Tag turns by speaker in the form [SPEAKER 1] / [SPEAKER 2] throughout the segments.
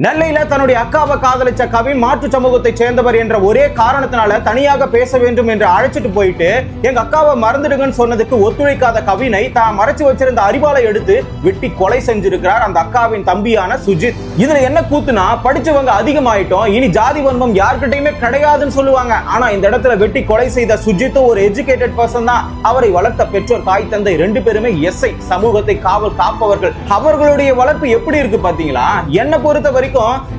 [SPEAKER 1] நெல்லையில தன்னுடைய அக்காவை காதலிச்ச கவின் மாற்று சமூகத்தை சேர்ந்தவர் என்ற ஒரே காரணத்தினால தனியாக பேச வேண்டும் என்று அழைச்சிட்டு போயிட்டு எங்க அக்காவை மறந்துடுங்கன்னு சொன்னதுக்கு ஒத்துழைக்காத கவினை தான் மறைச்சு வச்சிருந்த அரிவாளை எடுத்து வெட்டி கொலை செஞ்சிருக்கிறார் அந்த அக்காவின் தம்பியான சுஜித். இதுல என்ன கூத்துனா, படிச்சவங்க அதிகமாயிட்டோம், இனி ஜாதி வன்மம் யார்கிட்டயுமே கிடையாதுன்னு சொல்லுவாங்க. ஆனா இந்த இடத்துல வெட்டி கொலை செய்த சுஜித் ஒரு எஜுகேட்டட் பர்சன் தான். அவரை வளர்த்த பெற்றோர் தாய் தந்தை ரெண்டு பேருமே எஸ்ஐ, சமூகத்தை காவல் காப்பவர்கள். அவர்களுடைய வளர்ப்பு எப்படி இருக்கு பாத்தீங்களா? என்ன பொறுத்த வரைக்கும்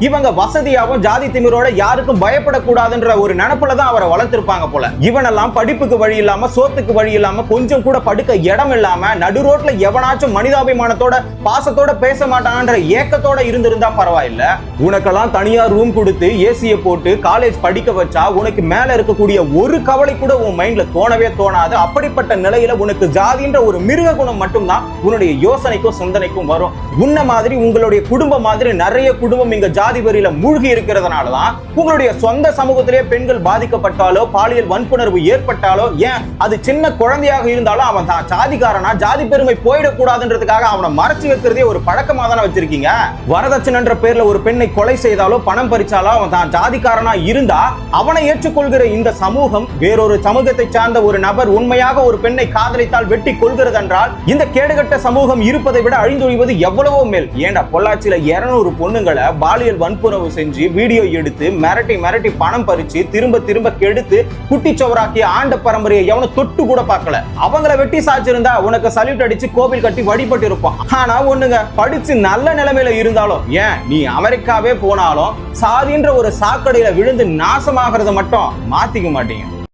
[SPEAKER 1] இவங்க வசதியாவும் ஜாதி திமிரோட யாருக்கும் பயப்படக்கூடாதுன்ற ஒரு நினைப்புல தான் அவரை வளர்த்திருப்பாங்க போல. இவனெல்லாம் படிப்புக்கு வழி இல்லாம, சோத்துக்கு வழி இல்லாம, கொஞ்சம் கூட படுக்க இடம் இல்லாம நடு ரோட்ல எவனாச்சும் மனிதாபிமானத்தோட பாசத்தோட பேச மாட்டான்ற ஏக்கத்தோட இருந்திருந்தா பரவாயில்ல. உனக்கெல்லாம் தனியா ரூம் கொடுத்து ஏசியை போட்டு காலேஜ் படிக்க வச்சா உனக்கு மேல இருக்கக்கூடிய ஒரு கவலை கூட உன் மைண்ட்ல தோணவே தோணாது. அப்படிப்பட்ட நிலையில உனக்கு ஜாதின்ற ஒரு மிருக குணம் மட்டும்தான் உன்னுடைய யோசனைக்கும் சிந்தனைக்கும் வரும். உன்ன மாதிரி உங்களுடைய குடும்பம் மாதிரி நிறைய குடும்பம் இங்க ஜாதி வரியில மூழ்கி இருக்கிறதுனாலதான் உங்களுடைய சொந்த சமூகத்திலேயே பெண்கள் பாதிக்கப்பட்டாலோ, பாலியல் வன்புணர்வு ஏற்பட்டாலோ, ஏன் அது சின்ன குழந்தையாக இருந்தாலும் அவன் தான் ஜாதிக்காரனா, ஜாதி பெருமை போயிடக்கூடாதுன்றதுக்காக அவனை மறைச்சு வைக்கிறதே ஒரு பழக்கமா தானே வச்சிருக்கீங்க. வரதட்சணைன்ற பேர்ல ஒரு பெண்ணை கொலை செய்தாலோ, பணம் பறிச்சாலோ அவன் தான் ஜாதிக்காரனா இருந்தா அவனை ஏற்றுக்கொள்கிற இந்த சமூகம் வேறொரு சமூகத்தை சார்ந்த ஒரு நபர் உண்மையாக ஒரு பெண்ணை காதலித்தால் வெட்டி கொள்கிறது என்றால் இந்த கேடுகட்ட சமூகம் இருப்பதை விட அழிந்தொழிவது எவ்வளவோ மேல். ஏண்டா பொள்ளாச்சியில 200 பொண்ணுங்களை பாலியல் வன்புணர்வு செஞ்சு வீடியோ எடுத்து மிரட்டி பணம் பறிச்சு திரும்ப கெடுத்து குட்டிச்சவராக்கிய ஆண்ட பரம்பரையை எவனும் தொட்டு கூட பார்க்கல. அவங்கள வெட்டி சாச்சிருந்தா உனக்கு சல்யூட் அடிச்சு கோவில் கட்டி வழிபட்டு இருப்பான். ஆனா ஒண்ணுங்க, படிச்சு நல்ல நிலைமையில இருந்தாலும், ஏன் நீ அமெரிக்காவே போனாலும் சாதின்ற ஒரு சாக்கடையில விழுந்து நாசமாகறத மட்டும் மாத்திக்க மாட்டீங்க.